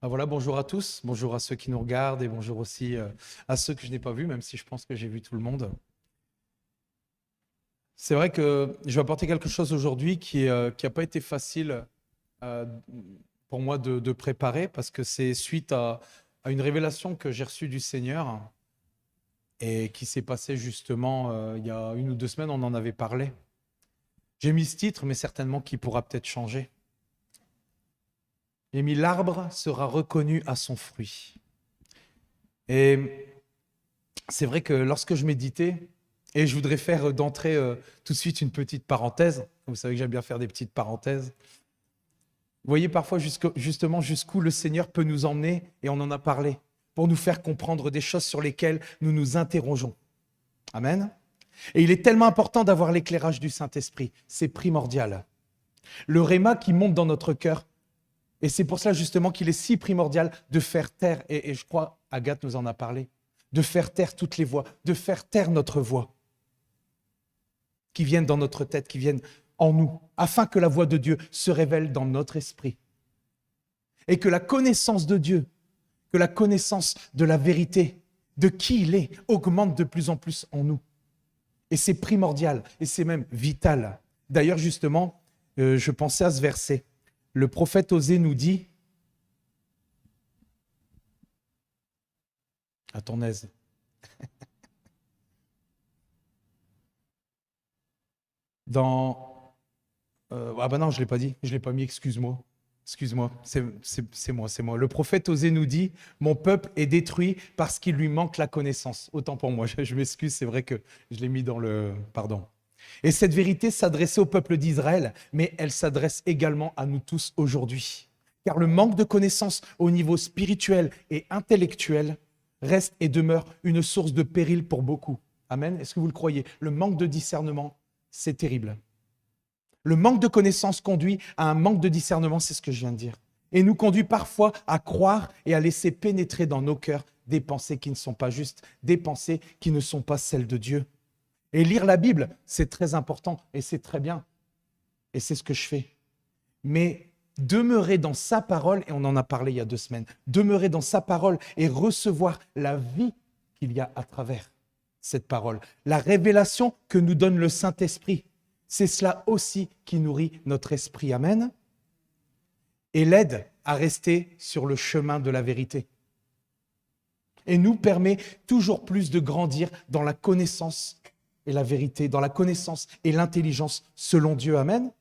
Ah voilà, bonjour à tous, bonjour à ceux qui nous regardent et bonjour aussi à ceux que je n'ai pas vus, même si je pense que j'ai vu tout le monde. C'est vrai que je vais apporter quelque chose aujourd'hui qui a pas été facile euh, pour moi de préparer parce que c'est suite à une révélation que j'ai reçue du Seigneur et qui s'est passée justement il y a 1 ou 2 semaines, on en avait parlé. J'ai mis ce titre, mais certainement qui pourra peut-être changer. J'ai mis l'arbre sera reconnu à son fruit. Et c'est vrai que lorsque je méditais, et je voudrais faire d'entrée tout de suite une petite parenthèse, vous savez que j'aime bien faire des petites parenthèses. Vous voyez parfois justement jusqu'où le Seigneur peut nous emmener, et on en a parlé, pour nous faire comprendre des choses sur lesquelles nous nous interrogeons. Amen. Et il est tellement important d'avoir l'éclairage du Saint-Esprit, c'est primordial. Le réma qui monte dans notre cœur, et c'est pour cela justement qu'il est si primordial de faire taire, et je crois, Agathe nous en a parlé, de faire taire toutes les voix, de faire taire notre voix qui viennent dans notre tête, qui viennent en nous, afin que la voix de Dieu se révèle dans notre esprit. Et que la connaissance de Dieu, que la connaissance de la vérité, de qui il est, augmente de plus en plus en nous. Et c'est primordial, et c'est même vital. D'ailleurs, justement, je pensais à ce verset. Le prophète Osée nous dit, à ton aise, dans... ah ben non, je ne l'ai pas dit, je ne l'ai pas mis, excuse-moi. Excuse-moi, c'est moi. Le prophète Osée nous dit, mon peuple est détruit parce qu'il lui manque la connaissance. Autant pour moi, je m'excuse, c'est vrai que je l'ai mis dans le... Pardon. Et cette vérité s'adressait au peuple d'Israël, mais elle s'adresse également à nous tous aujourd'hui. Car le manque de connaissance au niveau spirituel et intellectuel reste et demeure une source de péril pour beaucoup. Amen. Est-ce que vous le croyez? Le manque de discernement, c'est terrible. Le manque de connaissance conduit à un manque de discernement, c'est ce que je viens de dire. Et nous conduit parfois à croire et à laisser pénétrer dans nos cœurs des pensées qui ne sont pas justes, des pensées qui ne sont pas celles de Dieu. Et lire la Bible, c'est très important et c'est très bien. Et c'est ce que je fais. Mais demeurer dans sa parole, et on en a parlé il y a 2 semaines, demeurer dans sa parole et recevoir la vie qu'il y a à travers cette parole, la révélation que nous donne le Saint-Esprit, c'est cela aussi qui nourrit notre esprit. Amen. Et l'aide à rester sur le chemin de la vérité. Et nous permet toujours plus de grandir dans la connaissance et la vérité, dans la connaissance et l'intelligence selon Dieu. Amen.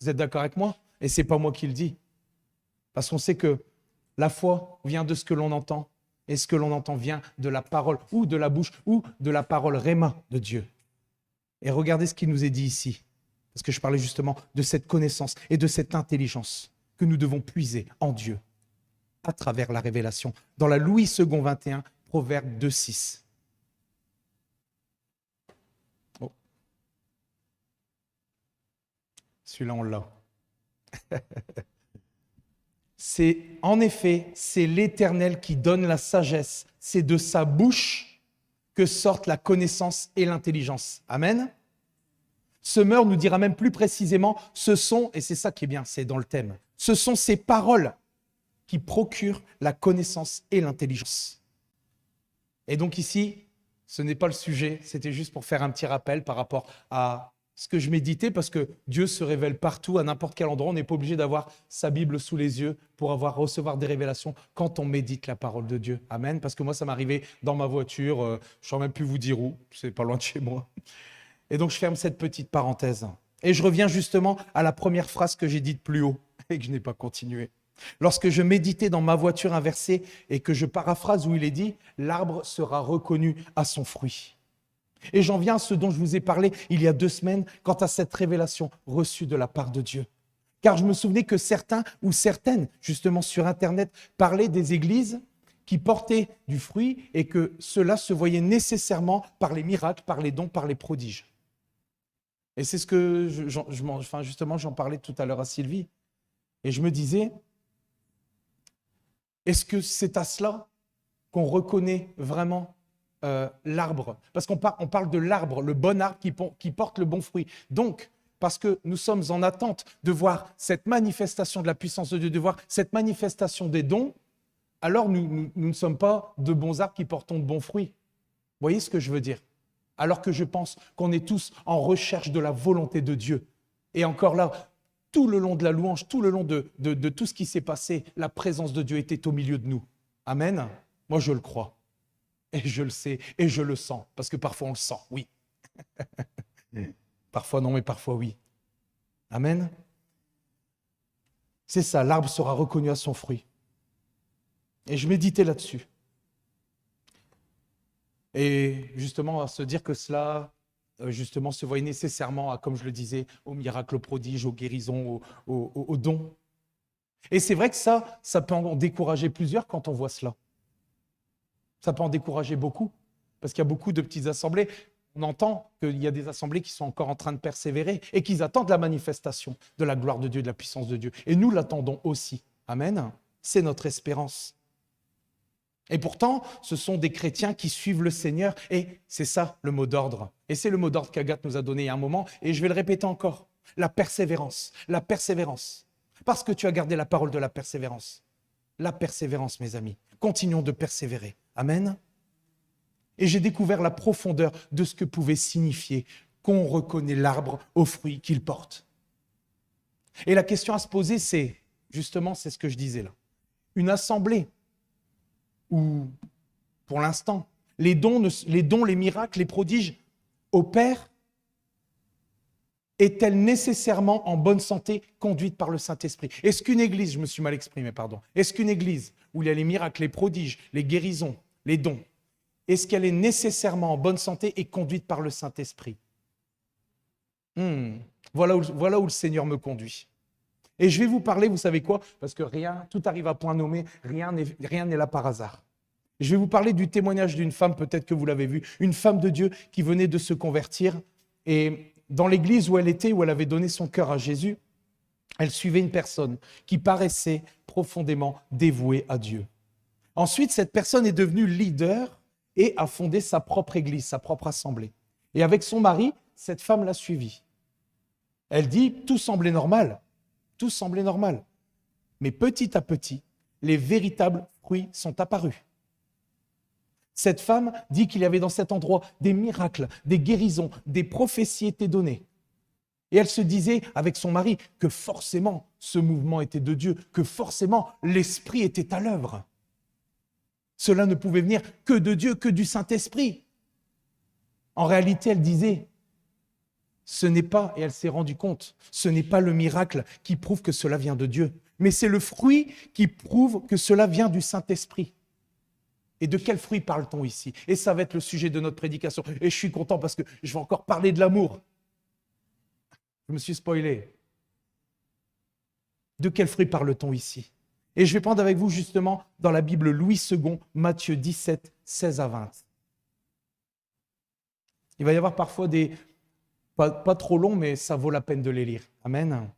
Vous êtes d'accord avec moi? Et ce n'est pas moi qui le dis. Parce qu'on sait que la foi vient de ce que l'on entend, et ce que l'on entend vient de la parole, ou de la bouche, ou de la parole réma de Dieu. Et regardez ce qu'il nous est dit ici. Parce que je parlais justement de cette connaissance et de cette intelligence que nous devons puiser en Dieu à travers la révélation. Dans la Louis II 21, Proverbe 2,6. Oh. Celui-là, on l'a. En effet, c'est l'Éternel qui donne la sagesse. C'est de sa bouche que sortent la connaissance et l'intelligence. Amen. Semeur nous dira même plus précisément, ce sont, et c'est ça qui est bien, c'est dans le thème, ce sont ces paroles qui procurent la connaissance et l'intelligence. Et donc ici, ce n'est pas le sujet, c'était juste pour faire un petit rappel par rapport à ce que je méditais, parce que Dieu se révèle partout, à n'importe quel endroit. On n'est pas obligé d'avoir sa Bible sous les yeux pour recevoir des révélations quand on médite la parole de Dieu. Amen. Parce que moi, ça m'arrivait dans ma voiture, je ne saurais même plus vous dire où, c'est pas loin de chez moi. Et donc, je ferme cette petite parenthèse. Et je reviens justement à la première phrase que j'ai dite plus haut et que je n'ai pas continué. Lorsque je méditais dans ma voiture un verset et que je paraphrase où il est dit « L'arbre sera reconnu à son fruit ». Et j'en viens à ce dont je vous ai parlé il y a 2 semaines quant à cette révélation reçue de la part de Dieu. Car je me souvenais que certains ou certaines, justement sur Internet, parlaient des églises qui portaient du fruit et que cela se voyait nécessairement par les miracles, par les dons, par les prodiges. Et c'est ce que, justement, j'en parlais tout à l'heure à Sylvie. Et je me disais, est-ce que c'est à cela qu'on reconnaît vraiment l'arbre? Parce qu'on parle de l'arbre, le bon arbre qui porte le bon fruit. Donc, parce que nous sommes en attente de voir cette manifestation de la puissance de Dieu, de voir cette manifestation des dons, alors nous ne sommes pas de bons arbres qui portons de bons fruits. Vous voyez ce que je veux dire? Alors que je pense qu'on est tous en recherche de la volonté de Dieu. Et encore là, tout le long de la louange, tout le long de tout ce qui s'est passé, la présence de Dieu était au milieu de nous. Amen. Moi, je le crois. Et je le sais, et je le sens. Parce que parfois, on le sent, oui. Parfois non, mais parfois oui. Amen. C'est ça, l'arbre sera reconnu à son fruit. Et je méditais là-dessus. Et justement, à se dire que cela, justement, se voyait nécessairement, comme je le disais, aux miracles, aux prodiges, aux guérisons, aux dons. Et c'est vrai que ça peut en décourager plusieurs quand on voit cela. Ça peut en décourager beaucoup, parce qu'il y a beaucoup de petites assemblées. On entend qu'il y a des assemblées qui sont encore en train de persévérer et qui attendent la manifestation de la gloire de Dieu, de la puissance de Dieu. Et nous l'attendons aussi. Amen. C'est notre espérance. Et pourtant, ce sont des chrétiens qui suivent le Seigneur. Et c'est ça le mot d'ordre. Et c'est le mot d'ordre qu'Agathe nous a donné il y a un moment. Et je vais le répéter encore. La persévérance. La persévérance. Parce que tu as gardé la parole de la persévérance. La persévérance, mes amis. Continuons de persévérer. Amen. Et j'ai découvert la profondeur de ce que pouvait signifier qu'on reconnaît l'arbre aux fruits qu'il porte. Et la question à se poser, c'est, justement, c'est ce que je disais là. Une assemblée où, pour l'instant, les dons, les miracles, les prodiges opèrent, est-elle nécessairement en bonne santé conduite par le Saint-Esprit? Est-ce qu'une église, je me suis mal exprimé, pardon, est-ce qu'une église où il y a les miracles, les prodiges, les guérisons, les dons, est-ce qu'elle est nécessairement en bonne santé et conduite par le Saint-Esprit? Voilà où le Seigneur me conduit. Et je vais vous parler, vous savez quoi? Parce que rien, tout arrive à point nommé, rien n'est là par hasard. Je vais vous parler du témoignage d'une femme, peut-être que vous l'avez vu, une femme de Dieu qui venait de se convertir. Et dans l'église où elle était, où elle avait donné son cœur à Jésus, elle suivait une personne qui paraissait profondément dévouée à Dieu. Ensuite, cette personne est devenue leader et a fondé sa propre église, sa propre assemblée. Et avec son mari, cette femme l'a suivi. Elle dit, tout semblait normal. Tout semblait normal. Mais petit à petit, les véritables fruits sont apparus. Cette femme dit qu'il y avait dans cet endroit des miracles, des guérisons, des prophéties étaient données. Et elle se disait avec son mari que forcément ce mouvement était de Dieu, que forcément l'Esprit était à l'œuvre. Cela ne pouvait venir que de Dieu, que du Saint-Esprit. En réalité, elle disait, ce n'est pas, et elle s'est rendue compte, ce n'est pas le miracle qui prouve que cela vient de Dieu, mais c'est le fruit qui prouve que cela vient du Saint-Esprit. Et de quel fruit parle-t-on ici? Et ça va être le sujet de notre prédication. Et je suis content parce que je vais encore parler de l'amour. Je me suis spoilé. De quel fruit parle-t-on ici? Et je vais prendre avec vous justement dans la Bible Louis II, Matthieu 17, 16 à 20. Il va y avoir parfois des... Pas trop longs, mais ça vaut la peine de les lire. Amen.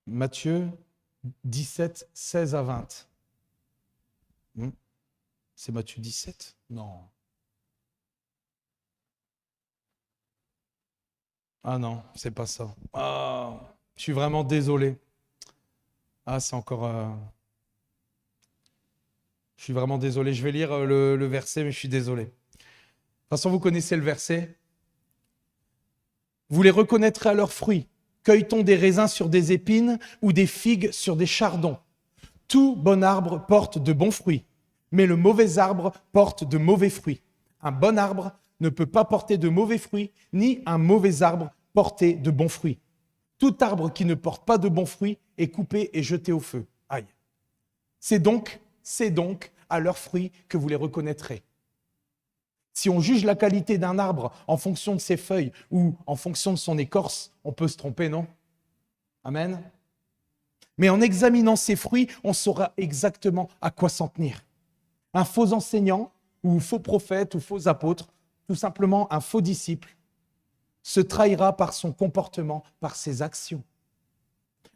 Matthieu 17, 16 à 20. C'est Matthieu 17? Non. Ah non, c'est pas ça. Ah, je suis vraiment désolé. Ah, c'est encore... Je suis vraiment désolé. Je vais lire le verset, mais je suis désolé. De toute façon, vous connaissez le verset. Vous les reconnaîtrez à leurs fruits. Cueille-t-on des raisins sur des épines ou des figues sur des chardons? Tout bon arbre porte de bons fruits, mais le mauvais arbre porte de mauvais fruits. Un bon arbre ne peut pas porter de mauvais fruits, ni un mauvais arbre porter de bons fruits. Tout arbre qui ne porte pas de bons fruits est coupé et jeté au feu. Aïe. C'est donc à leurs fruits que vous les reconnaîtrez. Si on juge la qualité d'un arbre en fonction de ses feuilles ou en fonction de son écorce, on peut se tromper, non? Amen. Mais en examinant ses fruits, on saura exactement à quoi s'en tenir. Un faux enseignant ou faux prophète ou faux apôtre, tout simplement un faux disciple, se trahira par son comportement, par ses actions.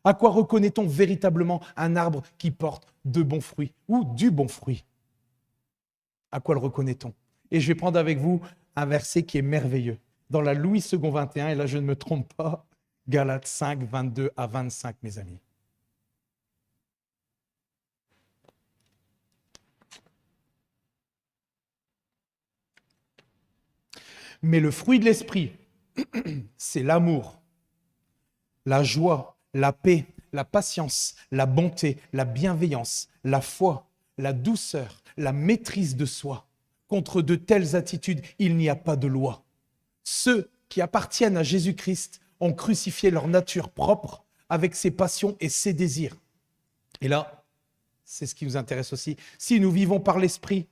À quoi reconnaît-on véritablement un arbre qui porte de bons fruits ou du bon fruit? À quoi le reconnaît-on? Et je vais prendre avec vous un verset qui est merveilleux. Dans la Louis II 21, et là je ne me trompe pas, Galates 5, 22 à 25, mes amis. Mais le fruit de l'esprit, c'est l'amour, la joie, la paix, la patience, la bonté, la bienveillance, la foi, la douceur, la maîtrise de soi. Contre de telles attitudes, il n'y a pas de loi. Ceux qui appartiennent à Jésus-Christ ont crucifié leur nature propre avec ses passions et ses désirs. Et là, c'est ce qui nous intéresse aussi. Si nous vivons par l'Esprit,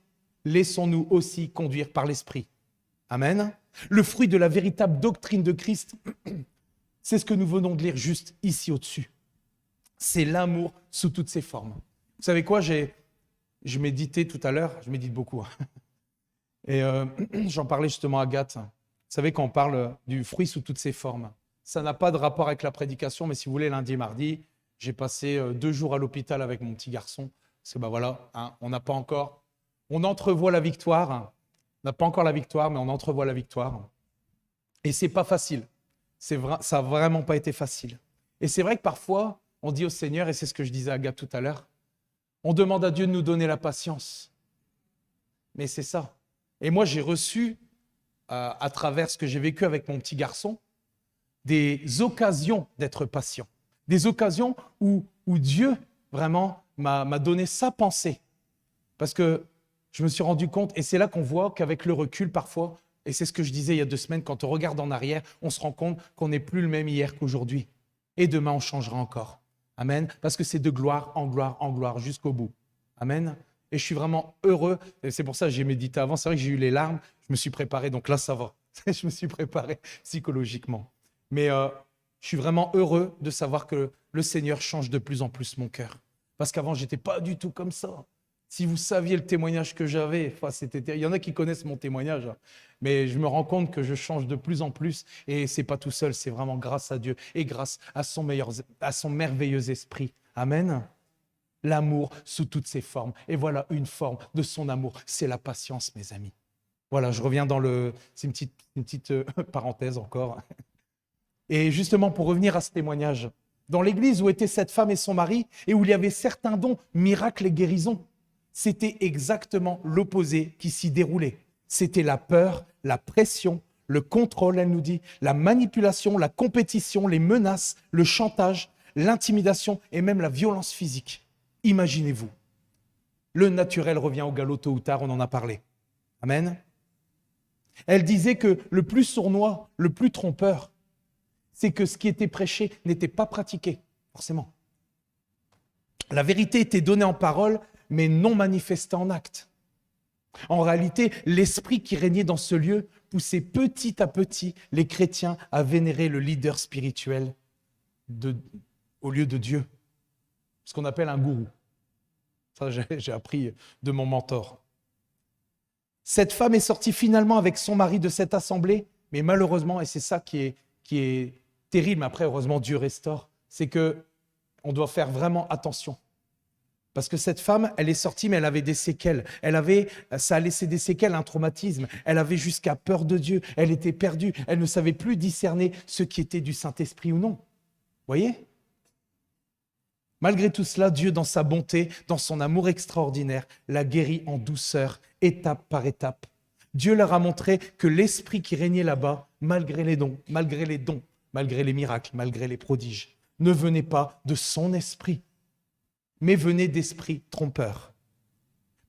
laissons-nous aussi conduire par l'Esprit. Amen. Le fruit de la véritable doctrine de Christ, c'est ce que nous venons de lire juste ici au-dessus. C'est l'amour sous toutes ses formes. Vous savez quoi, je méditais tout à l'heure, je médite beaucoup. Et j'en parlais justement à Agathe. Vous savez, quand on parle du fruit sous toutes ses formes, ça n'a pas de rapport avec la prédication, mais si vous voulez, lundi et mardi, j'ai passé 2 jours à l'hôpital avec mon petit garçon. Parce que voilà, on n'a pas encore, on entrevoit la victoire. On n'a pas encore la victoire, mais on entrevoit la victoire. Et c'est pas facile. Ça n'a vraiment pas été facile. Et c'est vrai que parfois, on dit au Seigneur, et c'est ce que je disais à Agathe tout à l'heure, on demande à Dieu de nous donner la patience. Mais c'est ça. Et moi, j'ai reçu, à travers ce que j'ai vécu avec mon petit garçon, des occasions d'être patient. Des occasions où Dieu, vraiment, m'a donné sa pensée. Parce que je me suis rendu compte, et c'est là qu'on voit qu'avec le recul, parfois, et c'est ce que je disais il y a 2 semaines, quand on regarde en arrière, on se rend compte qu'on n'est plus le même hier qu'aujourd'hui. Et demain, on changera encore. Amen. Parce que c'est de gloire en gloire en gloire jusqu'au bout. Amen. Et je suis vraiment heureux. Et c'est pour ça que j'ai médité avant. C'est vrai que j'ai eu les larmes. Je me suis préparé. Donc là, ça va. Je me suis préparé psychologiquement. Mais je suis vraiment heureux de savoir que le Seigneur change de plus en plus mon cœur. Parce qu'avant, je n'étais pas du tout comme ça. Si vous saviez le témoignage que j'avais, il y en a qui connaissent mon témoignage, mais je me rends compte que je change de plus en plus et c'est pas tout seul, c'est vraiment grâce à Dieu et grâce à son merveilleux esprit. Amen. L'amour sous toutes ses formes. Et voilà une forme de son amour, c'est la patience, mes amis. Voilà, je reviens c'est une petite parenthèse encore. Et justement, pour revenir à ce témoignage, dans l'église où étaient cette femme et son mari et où il y avait certains dons, miracles et guérisons, c'était exactement l'opposé qui s'y déroulait. C'était la peur, la pression, le contrôle, elle nous dit, la manipulation, la compétition, les menaces, le chantage, l'intimidation et même la violence physique. Imaginez-vous. Le naturel revient au galop tôt ou tard, on en a parlé. Amen. Elle disait que le plus sournois, le plus trompeur, c'est que ce qui était prêché n'était pas pratiqué, forcément. La vérité était donnée en parole, mais non manifestée en acte. En réalité, l'esprit qui régnait dans ce lieu poussait petit à petit les chrétiens à vénérer le leader spirituel au lieu de Dieu, ce qu'on appelle un gourou. Ça, j'ai appris de mon mentor. Cette femme est sortie finalement avec son mari de cette assemblée, mais malheureusement, et c'est ça qui est terrible, mais après, heureusement, Dieu restaure, c'est qu'on doit faire vraiment attention. Parce que cette femme, elle est sortie, mais elle avait des séquelles. Ça a laissé des séquelles, un traumatisme. Elle avait jusqu'à peur de Dieu. Elle était perdue. Elle ne savait plus discerner ce qui était du Saint-Esprit ou non. Vous voyez ? Malgré tout cela, Dieu, dans sa bonté, dans son amour extraordinaire, la guérit en douceur, étape par étape. Dieu leur a montré que l'esprit qui régnait là-bas, malgré les dons, malgré les miracles, malgré les prodiges, ne venait pas de son esprit, mais venait d'esprits trompeurs.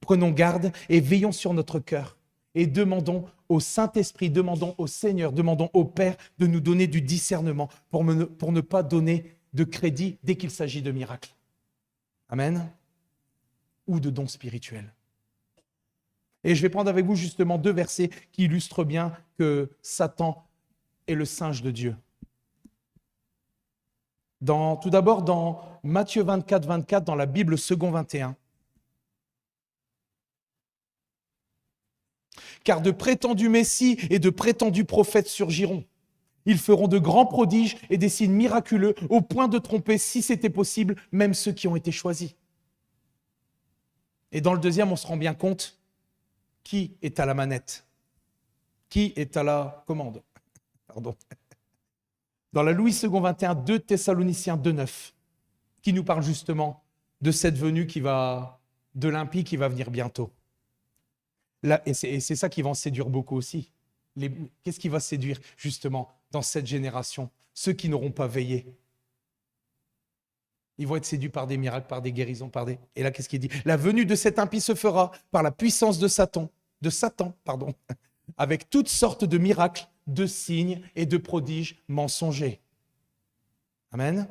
Prenons garde et veillons sur notre cœur et demandons au Saint-Esprit, demandons au Seigneur, demandons au Père de nous donner du discernement pour ne pas donner de crédit dès qu'il s'agit de miracles. Amen. Ou de dons spirituels. Et je vais prendre avec vous justement 2 versets qui illustrent bien que Satan est le singe de Dieu. Tout d'abord dans Matthieu 24, 24, dans la Bible second 21. Car de prétendus messies et de prétendus prophètes surgiront. Ils feront de grands prodiges et des signes miraculeux au point de tromper, si c'était possible, même ceux qui ont été choisis. Et dans le deuxième, on se rend bien compte qui est à la manette, qui est à la commande. Pardon. Dans la Louis II 21, 2 Thessaloniciens 2,9, qui nous parle justement de cette venue de l'impie qui va venir bientôt. Là, et c'est ça qui va en séduire beaucoup aussi. Qu'est-ce qui va séduire justement dans cette génération? Ceux qui n'auront pas veillé. Ils vont être séduits par des miracles, par des guérisons, Et là, qu'est-ce qu'il dit? La venue de cet impie se fera par la puissance de Satan, avec toutes sortes de miracles, de signes et de prodiges mensongers. Amen.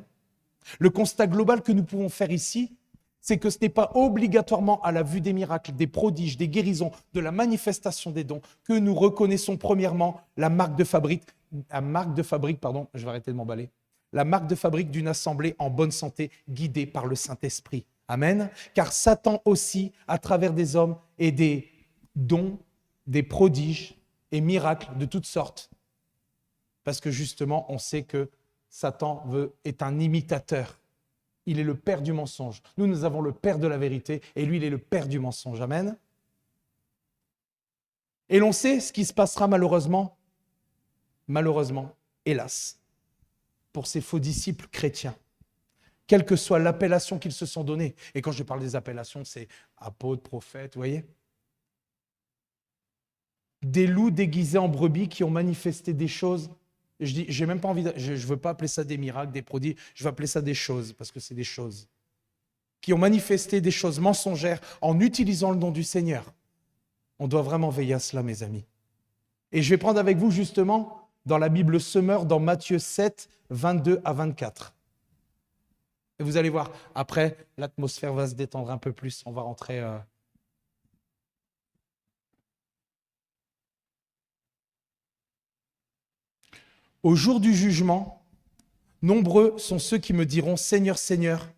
Le constat global que nous pouvons faire ici, c'est que ce n'est pas obligatoirement à la vue des miracles, des prodiges, des guérisons, de la manifestation des dons, que nous reconnaissons premièrement la marque de fabrique, je vais arrêter de m'emballer, la marque de fabrique d'une assemblée en bonne santé, guidée par le Saint-Esprit. Amen. Car Satan aussi, à travers des hommes et des dons, des prodiges et miracles de toutes sortes, parce que justement, on sait que Satan est un imitateur. Il est le père du mensonge. Nous avons le père de la vérité et lui, il est le père du mensonge. Amen. Et l'on sait ce qui se passera malheureusement, hélas, pour ces faux disciples chrétiens, quelle que soit l'appellation qu'ils se sont donnée. Et quand je parle des appellations, c'est apôtres, prophètes, vous voyez ? Des loups déguisés en brebis qui ont manifesté des choses. Je dis, j'ai même pas envie je veux pas appeler ça des miracles, des prodiges, je vais appeler ça des choses, parce que c'est des choses. Qui ont manifesté des choses mensongères en utilisant le nom du Seigneur. On doit vraiment veiller à cela, mes amis. Et je vais prendre avec vous justement dans la Bible Semeur, dans Matthieu 7, 22 à 24. Et vous allez voir, après, l'atmosphère va se détendre un peu plus, on va rentrer... Au jour du jugement, nombreux sont ceux qui me diront « Seigneur, Seigneur,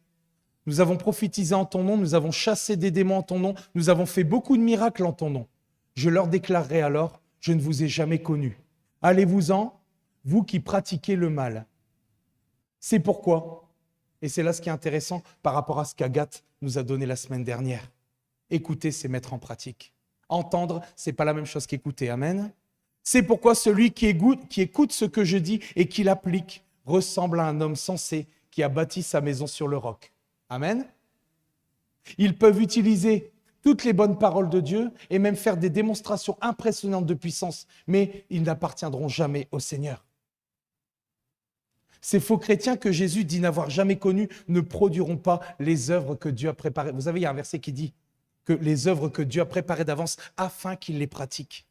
nous avons prophétisé en ton nom, nous avons chassé des démons en ton nom, nous avons fait beaucoup de miracles en ton nom. » Je leur déclarerai alors « Je ne vous ai jamais connus. Allez-vous-en, vous qui pratiquez le mal. » C'est pourquoi, et c'est là ce qui est intéressant par rapport à ce qu'Agathe nous a donné la semaine dernière. Écouter, c'est mettre en pratique. Entendre, ce n'est pas la même chose qu'écouter. Amen. C'est pourquoi celui qui écoute ce que je dis et qui l'applique ressemble à un homme sensé qui a bâti sa maison sur le roc. Amen. Ils peuvent utiliser toutes les bonnes paroles de Dieu et même faire des démonstrations impressionnantes de puissance, mais ils n'appartiendront jamais au Seigneur. Ces faux chrétiens que Jésus dit n'avoir jamais connus ne produiront pas les œuvres que Dieu a préparées. Vous savez, il y a un verset qui dit que les œuvres que Dieu a préparées d'avance afin qu'ils les pratiquent.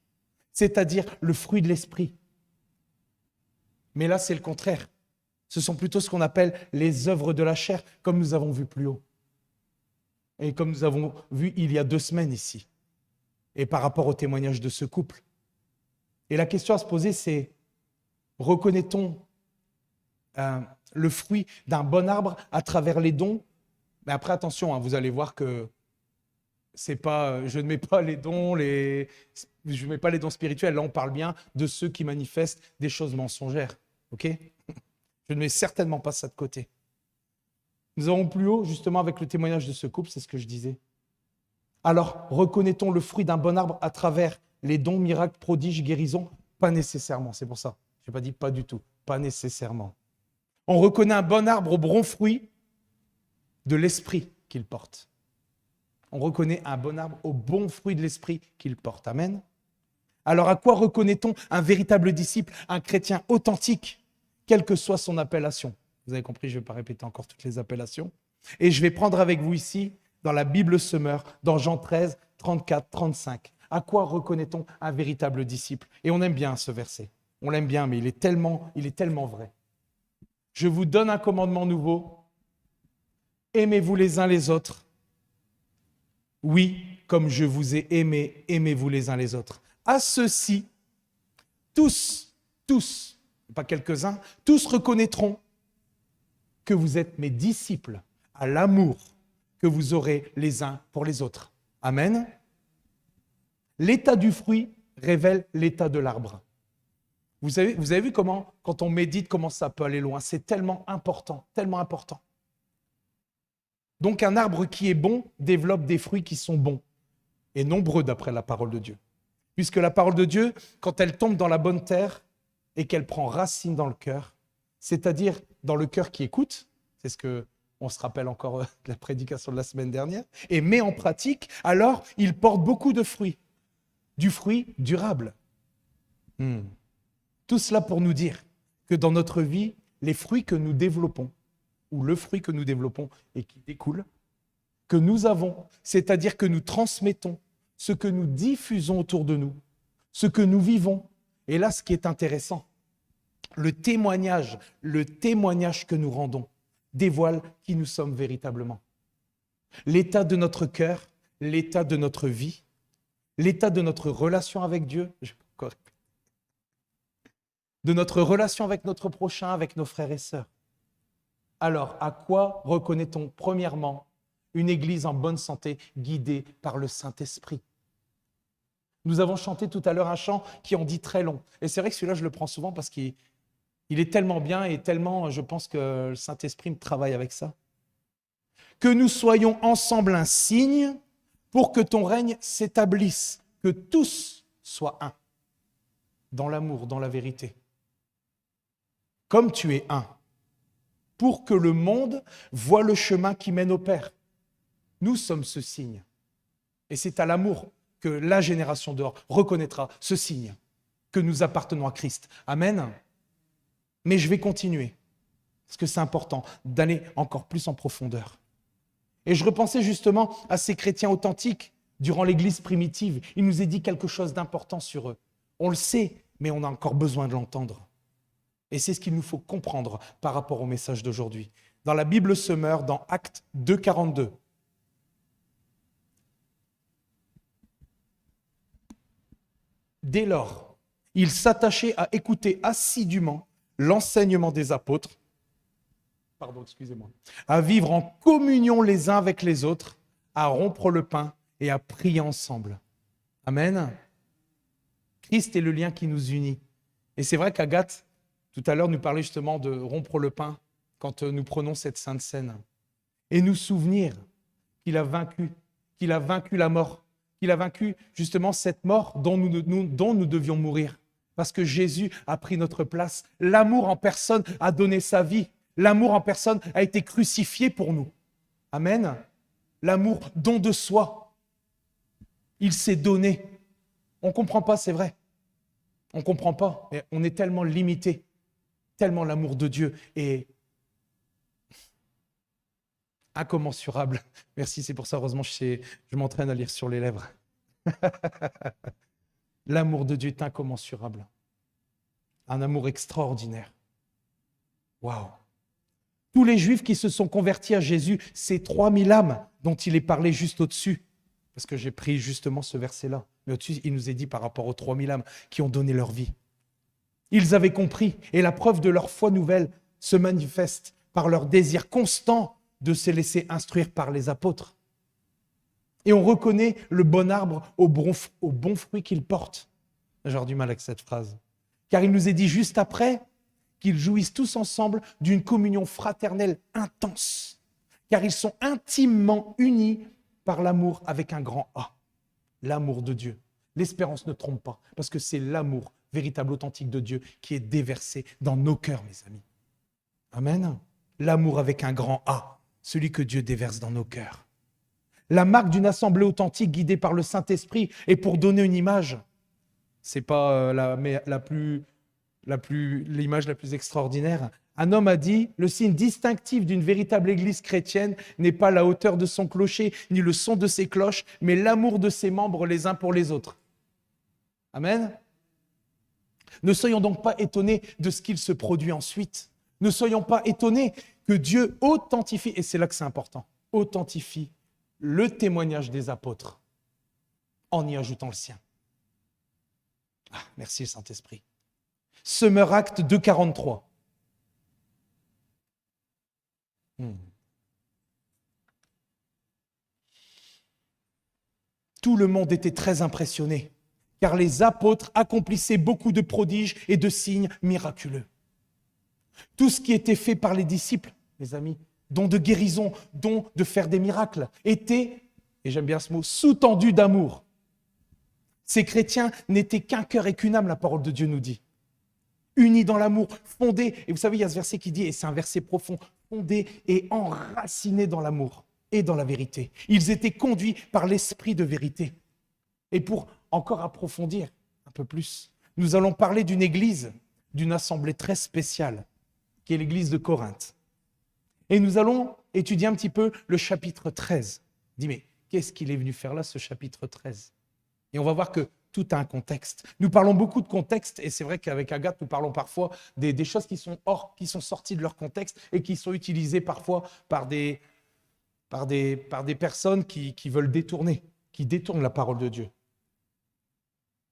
C'est-à-dire le fruit de l'esprit. Mais là, c'est le contraire. Ce sont plutôt ce qu'on appelle les œuvres de la chair, comme nous avons vu plus haut. Et comme nous avons vu il y a 2 semaines ici. Et par rapport au témoignage de ce couple. Et la question à se poser, c'est, reconnaît-on le fruit d'un bon arbre à travers les dons? Mais après, attention, vous allez voir que c'est pas, je ne mets pas les dons, je ne mets pas les dons spirituels. Là, on parle bien de ceux qui manifestent des choses mensongères. Ok ? Je ne mets certainement pas ça de côté. Nous avons plus haut, justement, avec le témoignage de ce couple, c'est ce que je disais. Alors, reconnaît-on le fruit d'un bon arbre à travers les dons, miracles, prodiges, guérisons? Pas nécessairement, c'est pour ça. Je n'ai pas dit pas du tout, pas nécessairement. On reconnaît un bon arbre au bon fruit de l'esprit qu'il porte. On reconnaît un bon arbre au bon fruit de l'esprit qu'il porte. Amen. Alors à quoi reconnaît-on un véritable disciple, un chrétien authentique, quelle que soit son appellation? Vous avez compris, je ne vais pas répéter encore toutes les appellations. Et je vais prendre avec vous ici, dans la Bible Semeur, dans Jean 13, 34, 35. À quoi reconnaît-on un véritable disciple? Et on aime bien ce verset. On l'aime bien, mais il est tellement vrai. Je vous donne un commandement nouveau. Aimez-vous les uns les autres. Oui, comme je vous ai aimé, aimez-vous les uns les autres. À ceux-ci, tous, pas quelques-uns, tous reconnaîtront que vous êtes mes disciples à l'amour que vous aurez les uns pour les autres. Amen. L'état du fruit révèle l'état de l'arbre. Vous avez vu comment, quand on médite, comment ça peut aller loin. C'est tellement important, tellement important. Donc un arbre qui est bon développe des fruits qui sont bons et nombreux d'après la parole de Dieu. Puisque la parole de Dieu, quand elle tombe dans la bonne terre et qu'elle prend racine dans le cœur, c'est-à-dire dans le cœur qui écoute, c'est ce que on se rappelle encore de la prédication de la semaine dernière, et met en pratique, alors il porte beaucoup de fruits, du fruit durable. Tout cela pour nous dire que dans notre vie, les fruits que nous développons, ou le fruit que nous développons et qui découle, que nous avons, c'est-à-dire que nous transmettons ce que nous diffusons autour de nous, ce que nous vivons. Et là, ce qui est intéressant, le témoignage que nous rendons dévoile qui nous sommes véritablement. L'état de notre cœur, l'état de notre vie, l'état de notre relation avec Dieu, de notre relation avec notre prochain, avec nos frères et sœurs. Alors, à quoi reconnaît-on premièrement une église en bonne santé, guidée par le Saint-Esprit? Nous avons chanté tout à l'heure un chant qui en dit très long. Et c'est vrai que celui-là, je le prends souvent parce qu'il est tellement bien et tellement, je pense que le Saint-Esprit me travaille avec ça. Que nous soyons ensemble un signe pour que ton règne s'établisse, que tous soient un, dans l'amour, dans la vérité. Comme tu es un, pour que le monde voie le chemin qui mène au Père. Nous sommes ce signe. Et c'est à l'amour que la génération dehors reconnaîtra ce signe, que nous appartenons à Christ. Amen. Mais je vais continuer, parce que c'est important d'aller encore plus en profondeur. Et je repensais justement à ces chrétiens authentiques durant l'Église primitive. Il nous est dit quelque chose d'important sur eux. On le sait, mais on a encore besoin de l'entendre. Et c'est ce qu'il nous faut comprendre par rapport au message d'aujourd'hui. Dans la Bible Semeur, dans Actes 2, 42. Dès lors, ils s'attachaient à écouter assidûment l'enseignement des apôtres, à vivre en communion les uns avec les autres, à rompre le pain et à prier ensemble. Amen. Christ est le lien qui nous unit. Et c'est vrai qu'Agathe, tout à l'heure, nous parlait justement de rompre le pain quand nous prenons cette sainte scène. Et nous souvenir qu'il a vaincu la mort, qu'il a vaincu justement cette mort dont nous devions mourir. Parce que Jésus a pris notre place. L'amour en personne a donné sa vie. L'amour en personne a été crucifié pour nous. Amen. L'amour, don de soi. Il s'est donné. On ne comprend pas, c'est vrai. On ne comprend pas, mais on est tellement limité. Tellement l'amour de Dieu est incommensurable. Merci, c'est pour ça, heureusement, je m'entraîne à lire sur les lèvres. L'amour de Dieu est incommensurable. Un amour extraordinaire. Waouh! Tous les Juifs qui se sont convertis à Jésus, ces 3000 âmes dont il est parlé juste au-dessus, parce que j'ai pris justement ce verset-là, mais au-dessus, il nous est dit par rapport aux 3000 âmes qui ont donné leur vie. Ils avaient compris, et la preuve de leur foi nouvelle se manifeste par leur désir constant de se laisser instruire par les apôtres. Et on reconnaît le bon arbre au bon fruit qu'il porte. J'ai du mal avec cette phrase. Car il nous est dit juste après qu'ils jouissent tous ensemble d'une communion fraternelle intense. Car ils sont intimement unis par l'amour avec un grand A. L'amour de Dieu. L'espérance ne trompe pas, parce que c'est l'amour véritable, authentique de Dieu qui est déversé dans nos cœurs, mes amis. Amen. L'amour avec un grand A, celui que Dieu déverse dans nos cœurs. La marque d'une assemblée authentique guidée par le Saint-Esprit, et pour donner une image, c'est pas l'image la plus extraordinaire. Un homme a dit, le signe distinctif d'une véritable église chrétienne n'est pas la hauteur de son clocher, ni le son de ses cloches, mais l'amour de ses membres les uns pour les autres. Amen. Ne soyons donc pas étonnés de ce qu'il se produit ensuite. Ne soyons pas étonnés que Dieu authentifie, et c'est là que c'est important, authentifie le témoignage des apôtres en y ajoutant le sien. Ah, merci le Saint-Esprit. Semeur Acte 2, 43. Tout le monde était très impressionné, car les apôtres accomplissaient beaucoup de prodiges et de signes miraculeux. Tout ce qui était fait par les disciples, mes amis, dont de guérison, dont de faire des miracles, était, et j'aime bien ce mot, sous-tendu d'amour. Ces chrétiens n'étaient qu'un cœur et qu'une âme, la parole de Dieu nous dit. unis dans l'amour, fondés. Et vous savez, il y a ce verset qui dit, et c'est un verset profond, fondés et enracinés dans l'amour et dans la vérité. Ils étaient conduits par l'esprit de vérité. Et pour encore approfondir un peu plus, nous allons parler d'une église, d'une assemblée très spéciale, qui est l'église de Corinthe. Et nous allons étudier un petit peu le chapitre 13. On dit, mais qu'est-ce qu'il est venu faire là, ce chapitre 13 ? Et on va voir que tout a un contexte. Nous parlons beaucoup de contexte, et c'est vrai qu'avec Agathe, nous parlons parfois des choses qui sont sorties de leur contexte et qui sont utilisées parfois par des personnes qui veulent détourner, qui détournent la parole de Dieu.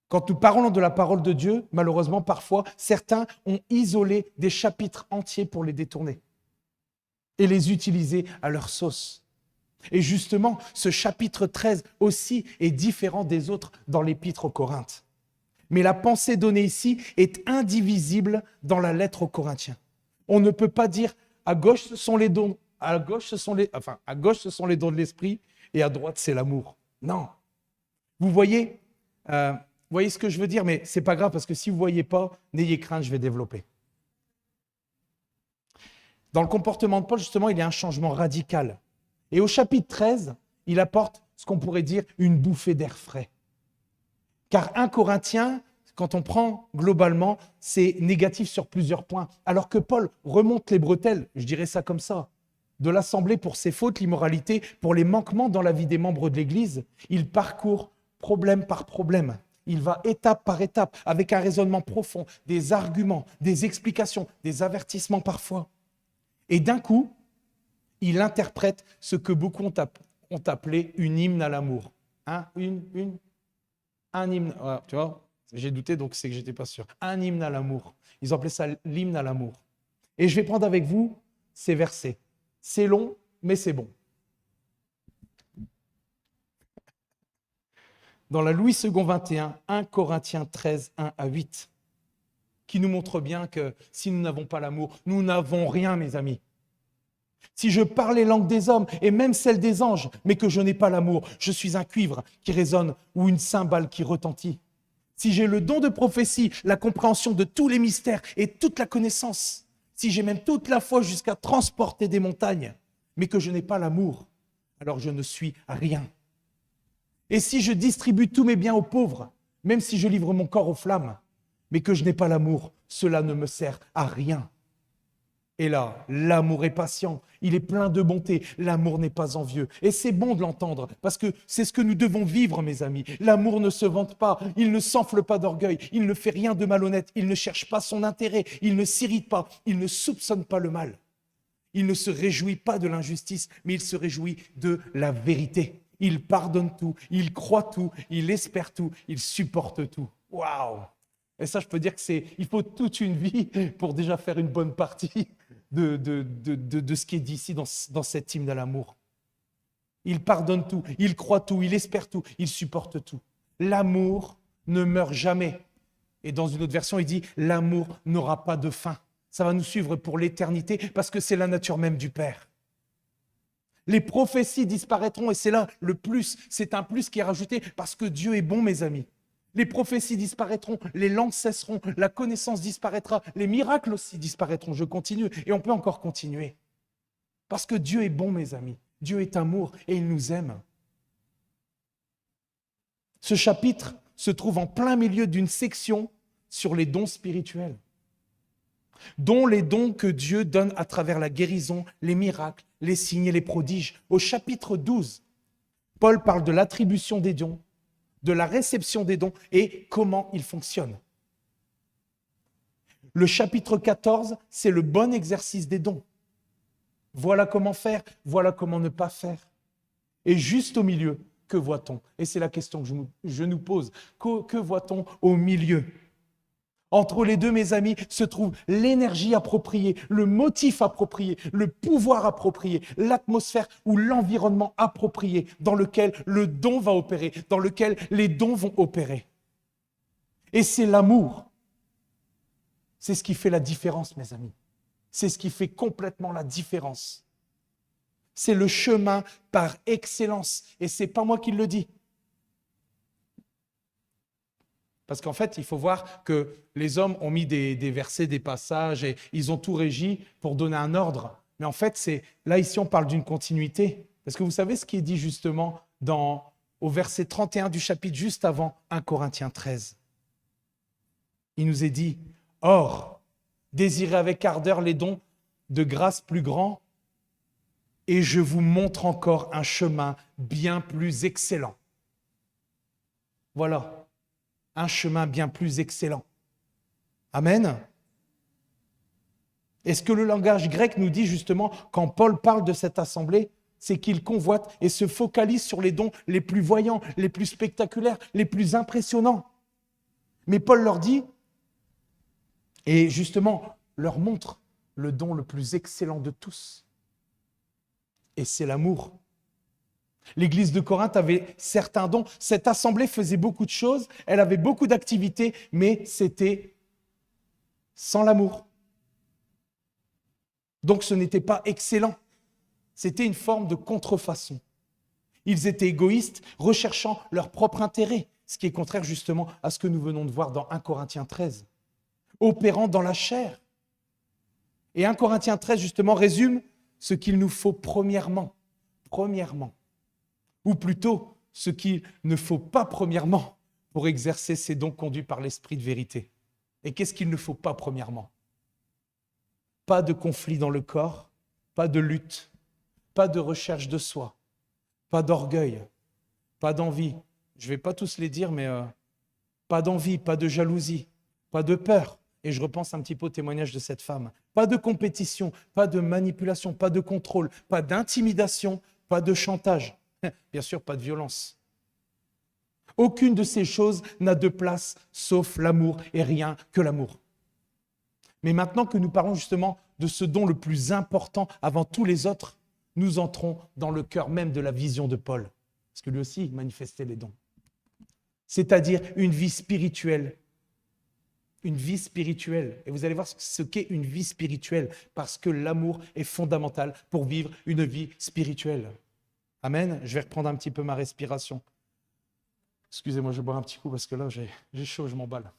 Quand nous parlons de la parole de Dieu, malheureusement, parfois, certains ont isolé des chapitres entiers pour les détourner et les utiliser à leur sauce. Et justement, ce chapitre 13 aussi est différent des autres dans l'épître aux Corinthes. Mais la pensée donnée ici est indivisible dans la lettre aux Corinthiens. On ne peut pas dire à gauche ce sont les dons, à gauche ce sont les dons de l'esprit et à droite c'est l'amour. Non. Vous voyez ce que je veux dire, mais c'est pas grave parce que si vous ne voyez pas, n'ayez crainte, je vais développer. Dans le comportement de Paul, justement, il y a un changement radical. Et au chapitre 13, il apporte ce qu'on pourrait dire une bouffée d'air frais. Car 1 Corinthiens, quand on prend globalement, c'est négatif sur plusieurs points. Alors que Paul remonte les bretelles, je dirais ça comme ça, de l'assemblée pour ses fautes, l'immoralité, pour les manquements dans la vie des membres de l'Église. Il parcourt problème par problème. Il va étape par étape, avec un raisonnement profond, des arguments, des explications, des avertissements parfois. Et d'un coup, il interprète ce que beaucoup ont appelé une hymne à l'amour. Un hymne, voilà, tu vois, j'ai douté, donc c'est que j'étais pas sûr. Un hymne à l'amour. Ils ont appelé ça l'hymne à l'amour. Et je vais prendre avec vous ces versets. C'est long, mais c'est bon. Dans la Louis II 21, 1 Corinthiens 13, 1 à 8, qui nous montre bien que si nous n'avons pas l'amour, nous n'avons rien, mes amis. Si je parle les langues des hommes et même celles des anges, mais que je n'ai pas l'amour, je suis un cuivre qui résonne ou une cymbale qui retentit. Si j'ai le don de prophétie, la compréhension de tous les mystères et toute la connaissance, si j'ai même toute la foi jusqu'à transporter des montagnes, mais que je n'ai pas l'amour, alors je ne suis rien. Et si je distribue tous mes biens aux pauvres, même si je livre mon corps aux flammes, mais que je n'ai pas l'amour, cela ne me sert à rien. Et là, l'amour est patient, il est plein de bonté, l'amour n'est pas envieux. Et c'est bon de l'entendre, parce que c'est ce que nous devons vivre, mes amis. L'amour ne se vante pas, il ne s'enfle pas d'orgueil, il ne fait rien de malhonnête, il ne cherche pas son intérêt, il ne s'irrite pas, il ne soupçonne pas le mal. Il ne se réjouit pas de l'injustice, mais il se réjouit de la vérité. Il pardonne tout, il croit tout, il espère tout, il supporte tout. Waouh! Et ça, je peux dire il faut toute une vie pour déjà faire une bonne partie de ce qui est dit ici dans cette hymne à l'amour. Il pardonne tout, il croit tout, il espère tout, il supporte tout. L'amour ne meurt jamais. Et dans une autre version, il dit « l'amour n'aura pas de fin ». Ça va nous suivre pour l'éternité parce que c'est la nature même du Père. Les prophéties disparaîtront et c'est là le plus, c'est un plus qui est rajouté parce que Dieu est bon, mes amis. Les prophéties disparaîtront, les langues cesseront, la connaissance disparaîtra, les miracles aussi disparaîtront. Je continue et on peut encore continuer. Parce que Dieu est bon, mes amis. Dieu est amour et il nous aime. Ce chapitre se trouve en plein milieu d'une section sur les dons spirituels, dont les dons que Dieu donne à travers la guérison, les miracles, les signes et les prodiges. Au chapitre 12, Paul parle de l'attribution des dons, de la réception des dons et comment ils fonctionnent. Le chapitre 14, c'est le bon exercice des dons. Voilà comment faire, voilà comment ne pas faire. Et juste au milieu, que voit-on? Et c'est la question que je nous pose. Que voit-on au milieu? Entre les deux, mes amis, se trouve l'énergie appropriée, le motif approprié, le pouvoir approprié, l'atmosphère ou l'environnement approprié dans lequel le don va opérer, dans lequel les dons vont opérer. Et c'est l'amour. C'est ce qui fait la différence, mes amis. C'est ce qui fait complètement la différence. C'est le chemin par excellence. Et ce n'est pas moi qui le dis. Parce qu'en fait, il faut voir que les hommes ont mis des versets, des passages, et ils ont tout régi pour donner un ordre. Mais en fait, là, ici, on parle d'une continuité. Parce que vous savez ce qui est dit justement au verset 31 du chapitre juste avant 1 Corinthiens 13. Il nous est dit, « Or, désirez avec ardeur les dons de grâce plus grands, et je vous montre encore un chemin bien plus excellent. » Voilà, un chemin bien plus excellent. Amen. Et ce que le langage grec nous dit justement, quand Paul parle de cette assemblée, c'est qu'il convoite et se focalise sur les dons les plus voyants, les plus spectaculaires, les plus impressionnants. Mais Paul leur dit, et justement leur montre le don le plus excellent de tous. Et c'est l'amour. L'église de Corinthe avait certains dons. Cette assemblée faisait beaucoup de choses, elle avait beaucoup d'activités, mais c'était sans l'amour. Donc ce n'était pas excellent. C'était une forme de contrefaçon. Ils étaient égoïstes, recherchant leur propre intérêt, ce qui est contraire justement à ce que nous venons de voir dans 1 Corinthiens 13, opérant dans la chair. Et 1 Corinthiens 13 justement résume ce qu'il nous faut premièrement, ou plutôt ce qu'il ne faut pas premièrement pour exercer ces dons conduits par l'esprit de vérité. Et qu'est-ce qu'il ne faut pas premièrement? Pas de conflit dans le corps, pas de lutte, pas de recherche de soi, pas d'orgueil, pas d'envie. Je ne vais pas tous les dire, mais pas d'envie, pas de jalousie, pas de peur. Et je repense un petit peu au témoignage de cette femme. Pas de compétition, pas de manipulation, pas de contrôle, pas d'intimidation, pas de chantage. Bien sûr, pas de violence. Aucune de ces choses n'a de place sauf l'amour et rien que l'amour. Mais maintenant que nous parlons justement de ce don le plus important avant tous les autres, nous entrons dans le cœur même de la vision de Paul. Parce que lui aussi, il manifestait les dons. C'est-à-dire une vie spirituelle. Une vie spirituelle. Et vous allez voir ce qu'est une vie spirituelle, parce que l'amour est fondamental pour vivre une vie spirituelle. Amen. Je vais reprendre un petit peu ma respiration. Excusez-moi, je vais boire un petit coup parce que là, j'ai chaud, je m'emballe.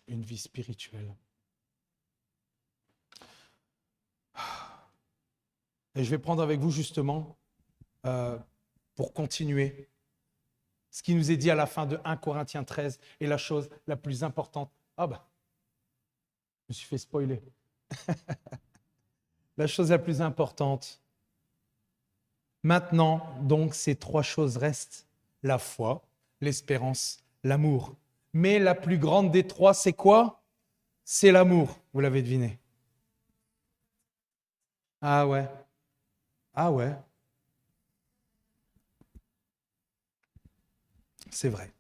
Une vie spirituelle. Et je vais prendre avec vous justement, pour continuer, ce qui nous est dit à la fin de 1 Corinthiens 13 est la chose la plus importante. Ah bah, je me suis fait spoiler. La chose la plus importante. Maintenant, donc, ces trois choses restent. La foi, l'espérance, l'amour. Mais la plus grande des trois, c'est quoi? C'est l'amour. Vous l'avez deviné. Ah ouais. Ah ouais. C'est vrai.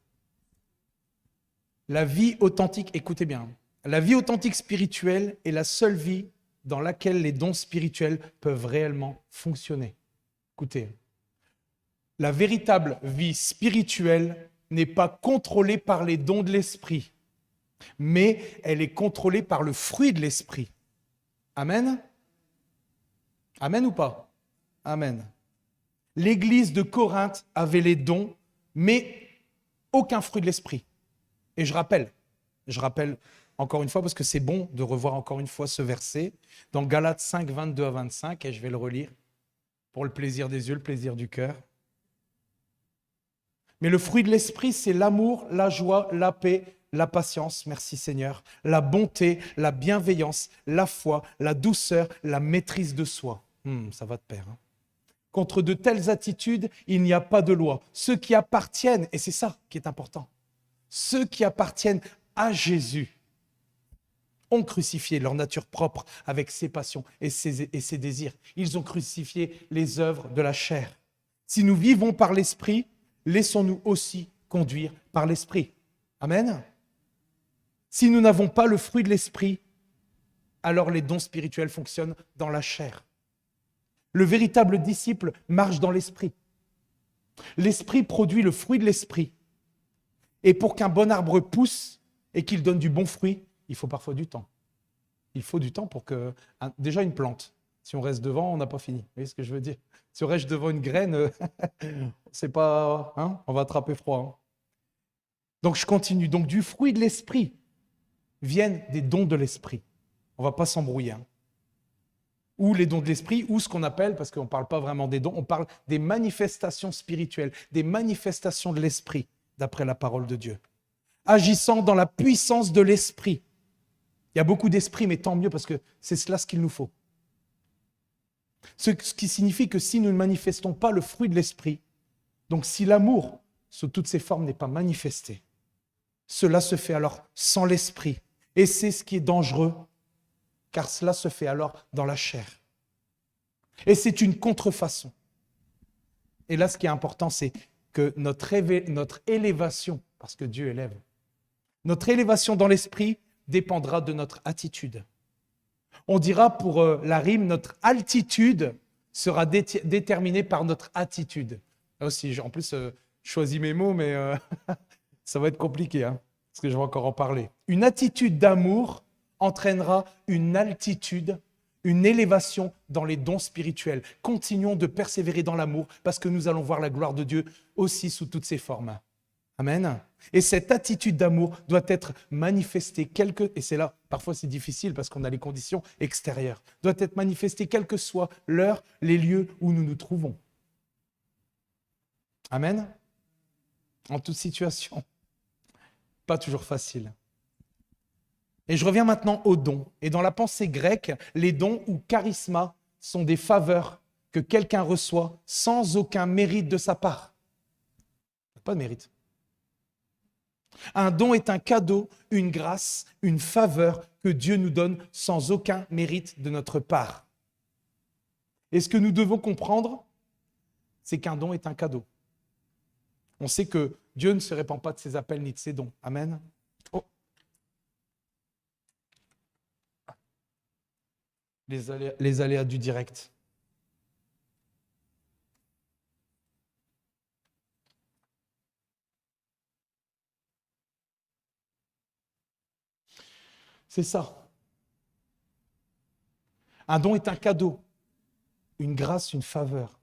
La vie authentique, écoutez bien, la vie authentique spirituelle est la seule vie dans laquelle les dons spirituels peuvent réellement fonctionner. Écoutez, la véritable vie spirituelle n'est pas contrôlée par les dons de l'esprit, mais elle est contrôlée par le fruit de l'esprit. Amen? Amen ou pas? Amen. L'église de Corinthe avait les dons, mais aucun fruit de l'esprit. Et je rappelle encore une fois, parce que c'est bon de revoir encore une fois ce verset, dans Galates 5, 22 à 25, et je vais le relire pour le plaisir des yeux, le plaisir du cœur. Mais le fruit de l'esprit, c'est l'amour, la joie, la paix, la patience, merci Seigneur, la bonté, la bienveillance, la foi, la douceur, la maîtrise de soi. Ça va de pair. Hein. Contre de telles attitudes, il n'y a pas de loi. Ceux qui appartiennent, et c'est ça qui est important, ceux qui appartiennent à Jésus ont crucifié leur nature propre avec ses passions et ses désirs. Ils ont crucifié les œuvres de la chair. Si nous vivons par l'esprit, laissons-nous aussi conduire par l'esprit. Amen. Si nous n'avons pas le fruit de l'esprit, alors les dons spirituels fonctionnent dans la chair. Le véritable disciple marche dans l'esprit. L'esprit produit le fruit de l'esprit. Et pour qu'un bon arbre pousse et qu'il donne du bon fruit, il faut parfois du temps. Il faut du temps pour que... Déjà une plante, si on reste devant, on n'a pas fini. Vous voyez ce que je veux dire? Si on reste devant une graine, c'est pas... Hein, on va attraper froid. Hein. Donc je continue. Donc du fruit de l'esprit viennent des dons de l'esprit. On ne va pas s'embrouiller. Hein. Ou les dons de l'esprit, ou ce qu'on appelle, parce qu'on ne parle pas vraiment des dons, on parle des manifestations spirituelles, des manifestations de l'esprit, d'après la parole de Dieu. Agissant dans la puissance de l'esprit. Il y a beaucoup d'esprit, mais tant mieux, parce que c'est cela ce qu'il nous faut. Ce qui signifie que si nous ne manifestons pas le fruit de l'esprit, donc si l'amour, sous toutes ses formes, n'est pas manifesté, cela se fait alors sans l'esprit. Et c'est ce qui est dangereux, car cela se fait alors dans la chair. Et c'est une contrefaçon. Et là, ce qui est important, c'est que notre élévation, parce que Dieu élève, notre élévation dans l'esprit dépendra de notre attitude. On dira pour la rime, notre altitude sera déterminée par notre attitude. Là aussi, en plus, je choisis mes mots, mais ça va être compliqué, hein, parce que je vais encore en parler. Une attitude d'amour entraînera une altitude, une élévation dans les dons spirituels. Continuons de persévérer dans l'amour parce que nous allons voir la gloire de Dieu aussi sous toutes ses formes. Amen. Et cette attitude d'amour doit être manifestée, et c'est là, parfois c'est difficile parce qu'on a les conditions extérieures, doit être manifestée quelle que soit l'heure, les lieux où nous nous trouvons. Amen. En toute situation. Pas toujours facile. Et je reviens maintenant aux dons. Et dans la pensée grecque, les dons ou charisma sont des faveurs que quelqu'un reçoit sans aucun mérite de sa part. Pas de mérite. Un don est un cadeau, une grâce, une faveur que Dieu nous donne sans aucun mérite de notre part. Et ce que nous devons comprendre, c'est qu'un don est un cadeau. On sait que Dieu ne se répand pas de ses appels ni de ses dons. Amen. Oh. Les aléas du direct. C'est ça. Un don est un cadeau, une grâce, une faveur.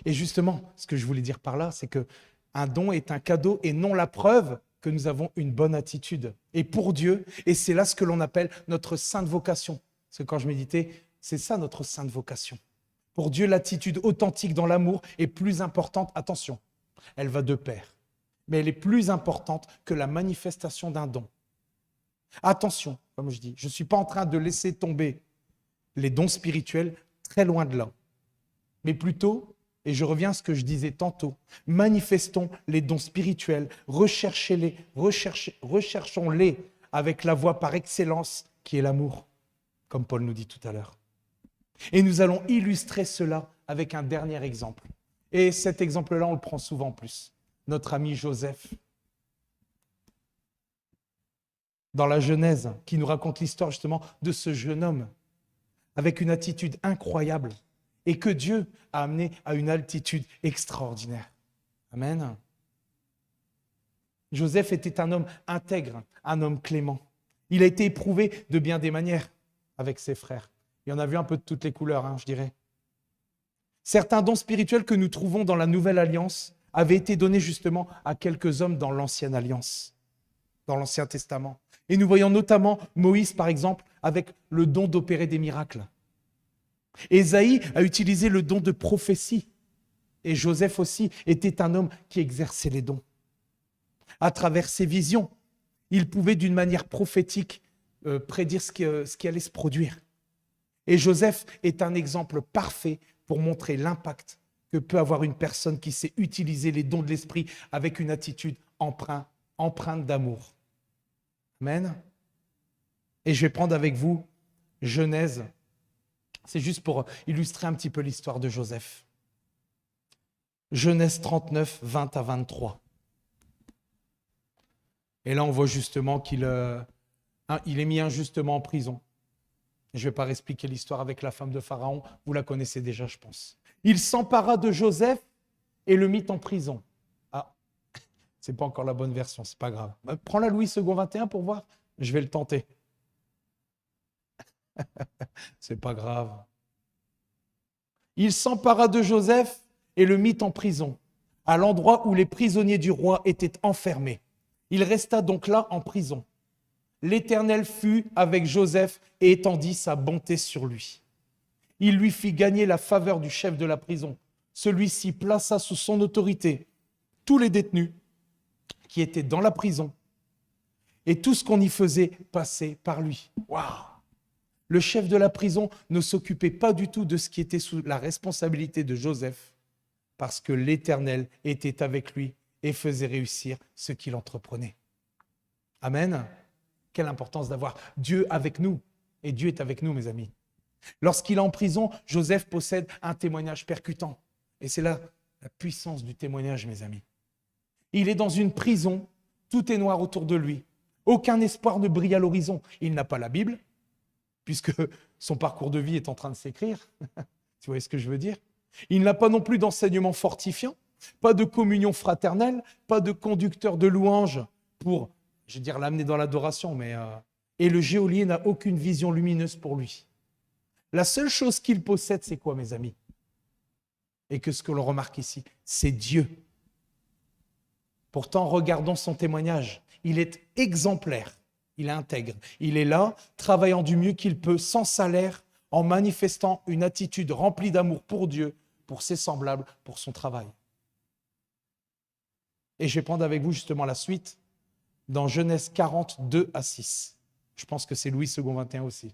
Et justement, ce que je voulais dire par là, c'est que un don est un cadeau et non la preuve que nous avons une bonne attitude. Et pour Dieu, et c'est là ce que l'on appelle notre sainte vocation. Parce que quand je méditais, c'est ça notre sainte vocation. Pour Dieu, l'attitude authentique dans l'amour est plus importante. Attention, elle va de pair. Mais elle est plus importante que la manifestation d'un don. Attention, comme je dis, je ne suis pas en train de laisser tomber les dons spirituels, très loin de là. Mais plutôt, et je reviens à ce que je disais tantôt, manifestons les dons spirituels, recherchons-les avec la voie par excellence qui est l'amour, comme Paul nous dit tout à l'heure. Et nous allons illustrer cela avec un dernier exemple. Et cet exemple-là, on le prend souvent en plus. Notre ami Joseph, dans la Genèse, qui nous raconte l'histoire justement de ce jeune homme, avec une attitude incroyable, et que Dieu a amené à une altitude extraordinaire. Amen. Joseph était un homme intègre, un homme clément. Il a été éprouvé de bien des manières avec ses frères. Il en a vu un peu de toutes les couleurs, je dirais. Certains dons spirituels que nous trouvons dans la Nouvelle Alliance avaient été donnés justement à quelques hommes dans l'Ancienne Alliance, dans l'Ancien Testament. Et nous voyons notamment Moïse, par exemple, avec le don d'opérer des miracles. Ésaïe a utilisé le don de prophétie. Et Joseph aussi était un homme qui exerçait les dons. À travers ses visions, il pouvait d'une manière prophétique prédire ce qui allait se produire. Et Joseph est un exemple parfait pour montrer l'impact que peut avoir une personne qui sait utiliser les dons de l'esprit avec une attitude empreinte d'amour. Amen. Et je vais prendre avec vous Genèse. C'est juste pour illustrer un petit peu l'histoire de Joseph. Genèse 39, 20 à 23. Et là, on voit justement qu'il est mis injustement en prison. Je ne vais pas expliquer l'histoire avec la femme de Pharaon. Vous la connaissez déjà, je pense. Il s'empara de Joseph et le mit en prison. Ah, c'est pas encore la bonne version, c'est pas grave. Prends la Louis II 21 pour voir. Je vais le tenter. C'est pas grave. Il s'empara de Joseph et le mit en prison, à l'endroit où les prisonniers du roi étaient enfermés. Il resta donc là en prison. L'Éternel fut avec Joseph et étendit sa bonté sur lui. Il lui fit gagner la faveur du chef de la prison. Celui-ci plaça sous son autorité tous les détenus qui étaient dans la prison et tout ce qu'on y faisait passer par lui. Waouh! Le chef de la prison ne s'occupait pas du tout de ce qui était sous la responsabilité de Joseph parce que l'Éternel était avec lui et faisait réussir ce qu'il entreprenait. Amen. Quelle importance d'avoir Dieu avec nous. Et Dieu est avec nous, mes amis. Lorsqu'il est en prison, Joseph possède un témoignage percutant. Et c'est là la puissance du témoignage, mes amis. Il est dans une prison, tout est noir autour de lui. Aucun espoir ne brille à l'horizon. Il n'a pas la Bible, puisque son parcours de vie est en train de s'écrire. Tu vois ce que je veux dire? Il n'a pas non plus d'enseignement fortifiant, pas de communion fraternelle, pas de conducteur de louanges pour, je veux dire, l'amener dans l'adoration, et le geôlier n'a aucune vision lumineuse pour lui. La seule chose qu'il possède, c'est quoi, mes amis? Et que ce que l'on remarque ici, c'est Dieu. Pourtant, regardons son témoignage. Il est exemplaire, il est intègre. Il est là, travaillant du mieux qu'il peut, sans salaire, en manifestant une attitude remplie d'amour pour Dieu, pour ses semblables, pour son travail. Et je vais prendre avec vous justement la suite dans Genèse 40, 2 à 6. Je pense que c'est Louis II 21 aussi.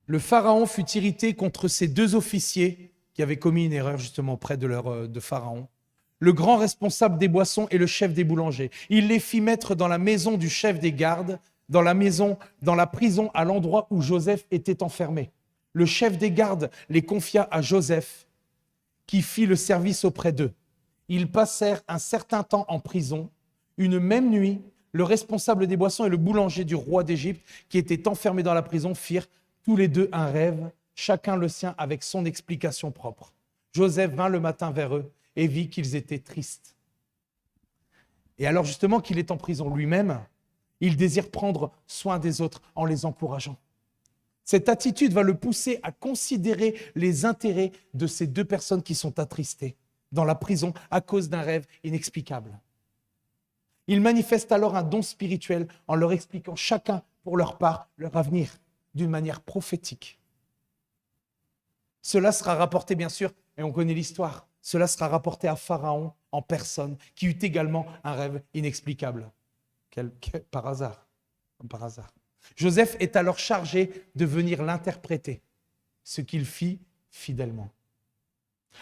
Le pharaon fut irrité contre ces deux officiers qui avaient commis une erreur justement auprès de Pharaon, le grand responsable des boissons et le chef des boulangers. Il les fit mettre dans la maison du chef des gardes, dans la prison à l'endroit où Joseph était enfermé. Le chef des gardes les confia à Joseph, qui fit le service auprès d'eux. Ils passèrent un certain temps en prison. Une même nuit, le responsable des boissons et le boulanger du roi d'Égypte, qui étaient enfermés dans la prison, firent tous les deux un rêve, chacun le sien avec son explication propre. Joseph vint le matin vers eux et vit qu'ils étaient tristes. Et alors justement qu'il est en prison lui-même, il désire prendre soin des autres en les encourageant. Cette attitude va le pousser à considérer les intérêts de ces deux personnes qui sont attristées dans la prison à cause d'un rêve inexplicable. Il manifeste alors un don spirituel en leur expliquant chacun pour leur part leur avenir d'une manière prophétique. Cela sera rapporté bien sûr, et on connaît l'histoire, cela sera rapporté à Pharaon en personne qui eut également un rêve inexplicable. Par hasard, par hasard. Joseph est alors chargé de venir l'interpréter, ce qu'il fit fidèlement.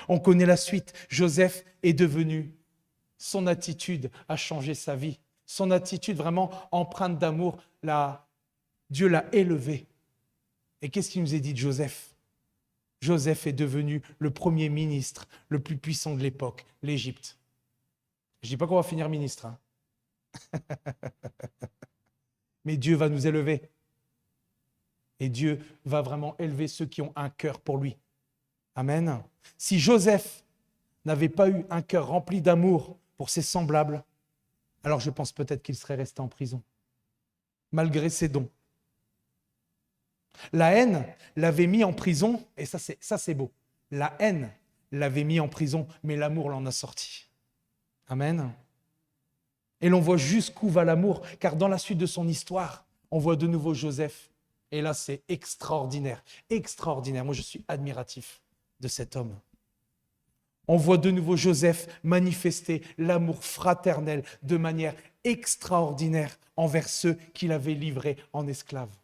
On connaît la suite. Joseph est devenu, son attitude a changé sa vie. Son attitude vraiment empreinte d'amour, Dieu l'a élevé. Et qu'est-ce qu'il nous est dit de Joseph? Joseph est devenu le premier ministre le plus puissant de l'époque, l'Égypte. Je ne dis pas qu'on va finir ministre, hein. Mais Dieu va nous élever. Et Dieu va vraiment élever ceux qui ont un cœur pour lui. Amen. Si Joseph n'avait pas eu un cœur rempli d'amour pour ses semblables, alors je pense peut-être qu'il serait resté en prison, malgré ses dons. La haine l'avait mis en prison, et ça c'est beau. La haine l'avait mis en prison, mais l'amour l'en a sorti. Amen. Et l'on voit jusqu'où va l'amour, car dans la suite de son histoire, on voit de nouveau Joseph. Et là, c'est extraordinaire, extraordinaire. Moi, je suis admiratif de cet homme. On voit de nouveau Joseph manifester l'amour fraternel de manière extraordinaire envers ceux qu'il avait livrés en esclaves.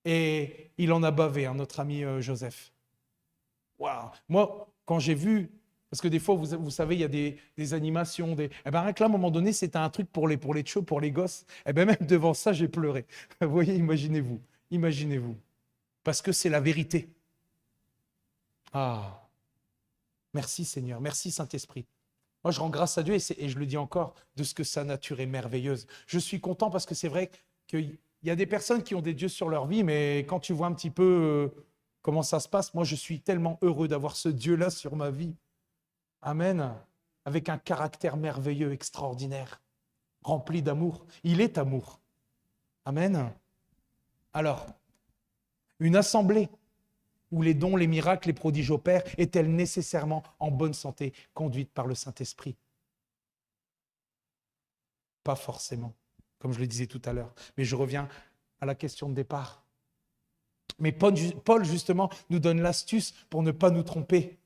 Et il en a bavé, hein, notre ami Joseph. Waouh! Moi, quand j'ai vu, parce que des fois, vous savez, il y a des animations, eh ben, rien que là, à un moment donné, c'était un truc pour les tchos, pour les gosses. Eh ben, même devant ça, j'ai pleuré. Vous voyez, imaginez-vous. Parce que c'est la vérité. Ah! Merci Seigneur, merci Saint-Esprit. Moi, je rends grâce à Dieu et je le dis encore, de ce que sa nature est merveilleuse. Je suis content parce que c'est vrai qu'il y a des personnes qui ont des dieux sur leur vie, mais quand tu vois un petit peu comment ça se passe, moi, je suis tellement heureux d'avoir ce Dieu-là sur ma vie. Amen. Avec un caractère merveilleux, extraordinaire, rempli d'amour. Il est amour. Amen. Alors, une assemblée où les dons, les miracles, les prodiges opèrent, est-elle nécessairement en bonne santé, conduite par le Saint-Esprit? Pas forcément, comme je le disais tout à l'heure. Mais je reviens à la question de départ. Mais Paul, justement, nous donne l'astuce pour ne pas nous tromper,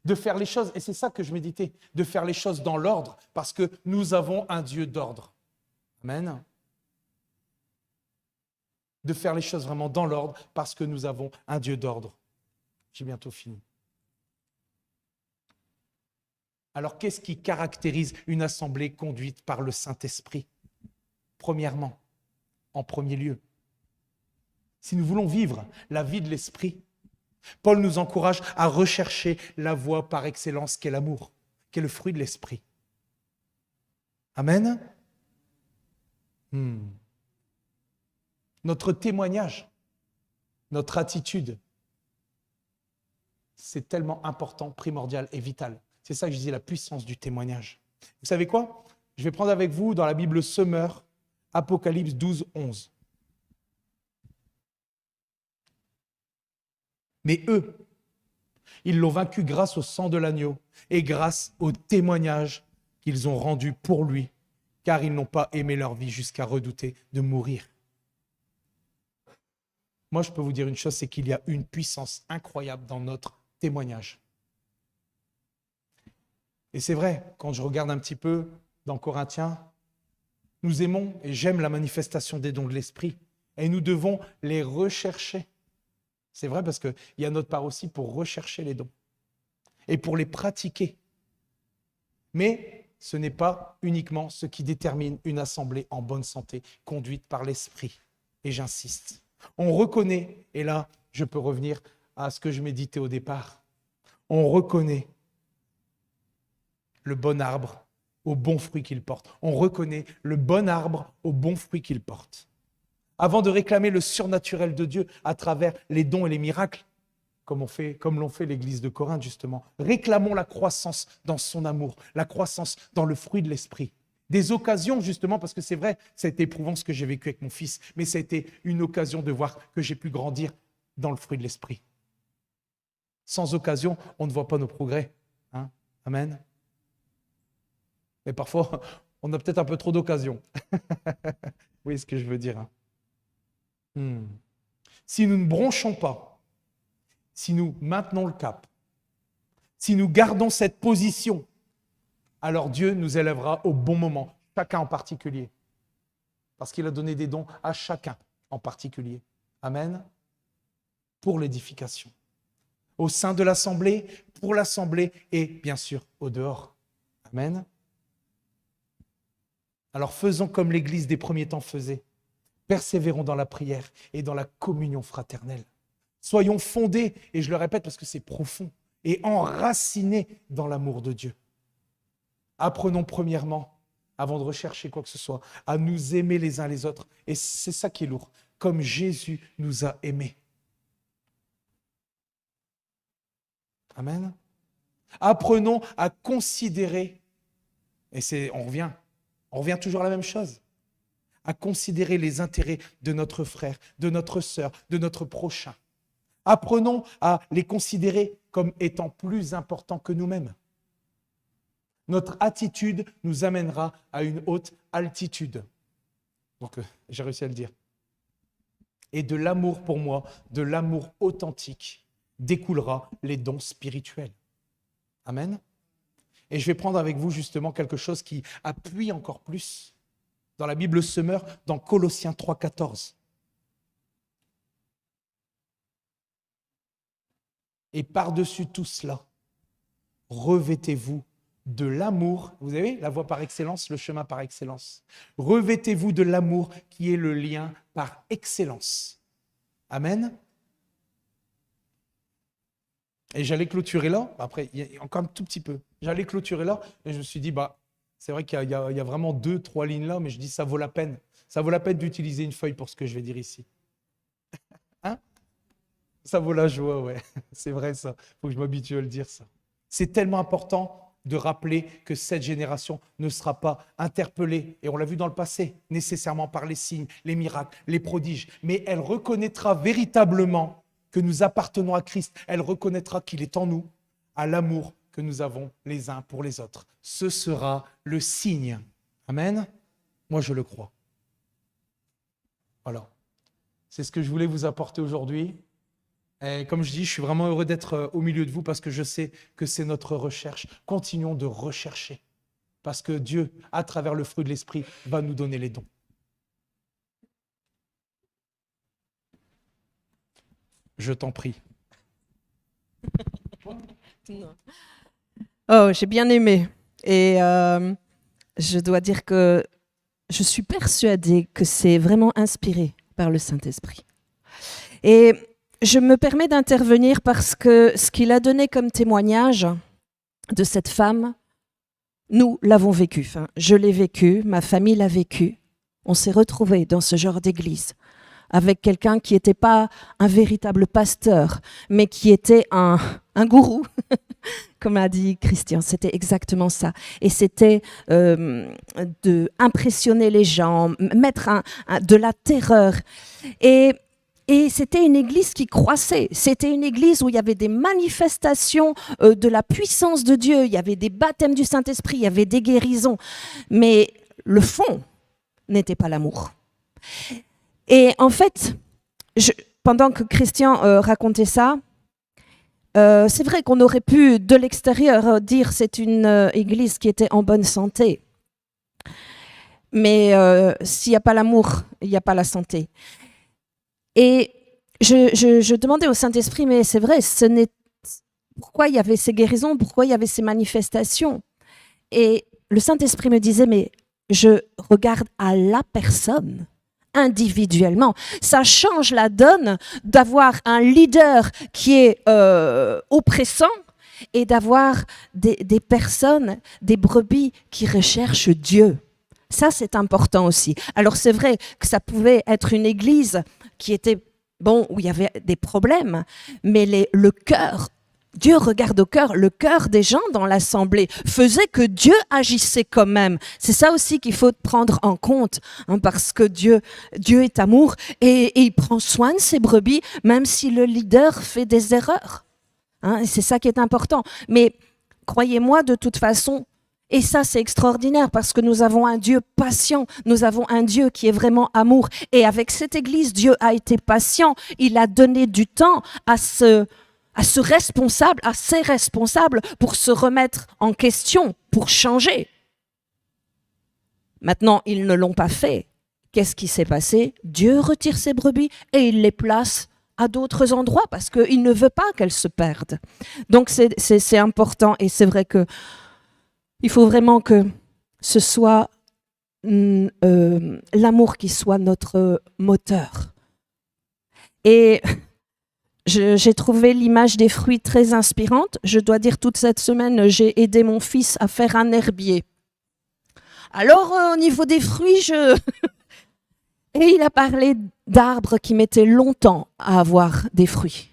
de faire les choses, et c'est ça que je méditais, de faire les choses dans l'ordre, parce que nous avons un Dieu d'ordre. Amen. De faire les choses vraiment dans l'ordre, parce que nous avons un Dieu d'ordre. J'ai bientôt fini. Alors, qu'est-ce qui caractérise une assemblée conduite par le Saint-Esprit? Premièrement, en premier lieu, si nous voulons vivre la vie de l'Esprit, Paul nous encourage à rechercher la voie par excellence qu'est l'amour, qui est le fruit de l'Esprit. Amen. Notre témoignage, notre attitude, c'est tellement important, primordial et vital. C'est ça que je disais, la puissance du témoignage. Vous savez quoi? Je vais prendre avec vous dans la Bible Semeur, Apocalypse 12, 11. Mais eux, ils l'ont vaincu grâce au sang de l'agneau et grâce au témoignage qu'ils ont rendu pour lui, car ils n'ont pas aimé leur vie jusqu'à redouter de mourir. Moi, je peux vous dire une chose, c'est qu'il y a une puissance incroyable dans notre témoignage. Et c'est vrai, quand je regarde un petit peu dans Corinthiens, nous aimons et j'aime la manifestation des dons de l'Esprit et nous devons les rechercher. C'est vrai parce qu'il y a notre part aussi pour rechercher les dons et pour les pratiquer. Mais ce n'est pas uniquement ce qui détermine une assemblée en bonne santé, conduite par l'Esprit. Et j'insiste. On reconnaît, et là je peux revenir à ce que je méditais au départ, on reconnaît le bon arbre au bon fruit qu'il porte. On reconnaît le bon arbre au bon fruit qu'il porte. Avant de réclamer le surnaturel de Dieu à travers les dons et les miracles, comme l'ont fait l'Église de Corinthe justement, réclamons la croissance dans son amour, la croissance dans le fruit de l'Esprit. Des occasions justement, parce que c'est vrai, ça a été éprouvant ce que j'ai vécu avec mon fils, mais ça a été une occasion de voir que j'ai pu grandir dans le fruit de l'Esprit. Sans occasion, on ne voit pas nos progrès. Hein? Amen. Mais parfois, on a peut-être un peu trop d'occasions. Vous voyez ce que je veux dire, hein? Si nous ne bronchons pas, si nous maintenons le cap, si nous gardons cette position, alors Dieu nous élèvera au bon moment, chacun en particulier. Parce qu'il a donné des dons à chacun en particulier. Amen. Pour l'édification. Au sein de l'assemblée, pour l'assemblée et bien sûr au dehors. Amen. Alors faisons comme l'Église des premiers temps faisait. Persévérons dans la prière et dans la communion fraternelle. Soyons fondés, et je le répète parce que c'est profond, et enracinés dans l'amour de Dieu. Apprenons premièrement, avant de rechercher quoi que ce soit, à nous aimer les uns les autres. Et c'est ça qui est lourd, comme Jésus nous a aimés. Amen. Apprenons à considérer, et on revient toujours à la même chose, à considérer les intérêts de notre frère, de notre sœur, de notre prochain. Apprenons à les considérer comme étant plus importants que nous-mêmes. Notre attitude nous amènera à une haute altitude. Donc, j'ai réussi à le dire. Et de l'amour pour moi, de l'amour authentique, découlera les dons spirituels. Amen. Et je vais prendre avec vous justement quelque chose qui appuie encore plus dans la Bible Semeur, dans Colossiens 3,14. Et par-dessus tout cela, revêtez-vous de l'amour. Vous avez la voie par excellence, le chemin par excellence. Revêtez-vous de l'amour qui est le lien par excellence. Amen. Et j'allais clôturer là. Après, il y a encore un tout petit peu. J'allais clôturer là et je me suis dit, c'est vrai qu'il y a vraiment 2-3 lignes là, mais je dis ça vaut la peine. Ça vaut la peine d'utiliser une feuille pour ce que je vais dire ici. Hein? Ça vaut la joie, ouais. C'est vrai ça. Il faut que je m'habitue à le dire ça. C'est tellement important de rappeler que cette génération ne sera pas interpellée, et on l'a vu dans le passé, nécessairement par les signes, les miracles, les prodiges, mais elle reconnaîtra véritablement que nous appartenons à Christ. Elle reconnaîtra qu'il est en nous, à l'amour que nous avons les uns pour les autres. Ce sera le signe. Amen. Moi, je le crois. Voilà. C'est ce que je voulais vous apporter aujourd'hui. Et comme je dis, je suis vraiment heureux d'être au milieu de vous parce que je sais que c'est notre recherche. Continuons de rechercher parce que Dieu, à travers le fruit de l'Esprit, va nous donner les dons. Je t'en prie. Oh, j'ai bien aimé. Et je dois dire que je suis persuadée que c'est vraiment inspiré par le Saint-Esprit. Et je me permets d'intervenir parce que ce qu'il a donné comme témoignage de cette femme, nous l'avons vécu. Enfin, je l'ai vécu, ma famille l'a vécu. On s'est retrouvés dans ce genre d'église avec quelqu'un qui n'était pas un véritable pasteur, mais qui était un gourou, comme a dit Christian. C'était exactement ça. Et c'était d'impressionner les gens, mettre de la terreur. Et c'était une église qui croissait. C'était une église où il y avait des manifestations de la puissance de Dieu. Il y avait des baptêmes du Saint-Esprit, il y avait des guérisons. Mais le fond n'était pas l'amour. Et en fait, pendant que Christian racontait ça, c'est vrai qu'on aurait pu, de l'extérieur, dire c'est une église qui était en bonne santé. Mais s'il n'y a pas l'amour, il n'y a pas la santé. Et je demandais au Saint-Esprit, mais c'est vrai, pourquoi il y avait ces guérisons, pourquoi il y avait ces manifestations? Et le Saint-Esprit me disait, mais je regarde à la personne. Individuellement. Ça change la donne d'avoir un leader qui est oppressant et d'avoir des personnes, des brebis qui recherchent Dieu. Ça, c'est important aussi. Alors, c'est vrai que ça pouvait être une église qui était, où il y avait des problèmes, mais le cœur, Dieu regarde au cœur, le cœur des gens dans l'assemblée faisait que Dieu agissait quand même. C'est ça aussi qu'il faut prendre en compte, parce que Dieu est amour et il prend soin de ses brebis, même si le leader fait des erreurs. C'est ça qui est important. Mais croyez-moi, de toute façon, et ça c'est extraordinaire parce que nous avons un Dieu patient, nous avons un Dieu qui est vraiment amour. Et avec cette église, Dieu a été patient, il a donné du temps à ces responsables pour se remettre en question, pour changer. Maintenant, ils ne l'ont pas fait. Qu'est-ce qui s'est passé? Dieu retire ses brebis et il les place à d'autres endroits parce qu'il ne veut pas qu'elles se perdent. Donc c'est important et c'est vrai que il faut vraiment que ce soit l'amour qui soit notre moteur. Et j'ai trouvé l'image des fruits très inspirante. Je dois dire, toute cette semaine, j'ai aidé mon fils à faire un herbier. Alors, au niveau des fruits, et il a parlé d'arbres qui mettaient longtemps à avoir des fruits.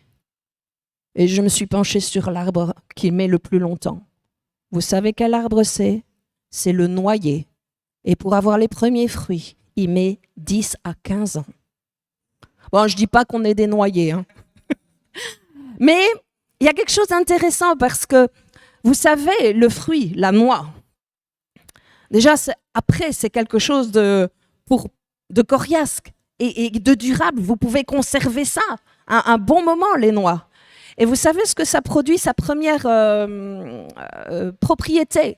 Et je me suis penchée sur l'arbre qui met le plus longtemps. Vous savez quel arbre c'est? C'est le noyer. Et pour avoir les premiers fruits, il met 10 à 15 ans. Bon, je ne dis pas qu'on est des noyers, mais il y a quelque chose d'intéressant parce que, vous savez, le fruit, la noix, déjà, après, c'est quelque chose de coriace et de durable. Vous pouvez conserver ça un bon moment, les noix. Et vous savez ce que ça produit, sa première propriété?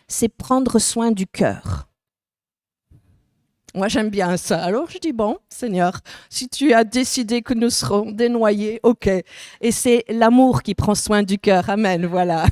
C'est prendre soin du cœur. Moi, j'aime bien ça. Alors, je dis, bon, Seigneur, si tu as décidé que nous serons des noyers, ok. Et c'est l'amour qui prend soin du cœur. Amen, voilà.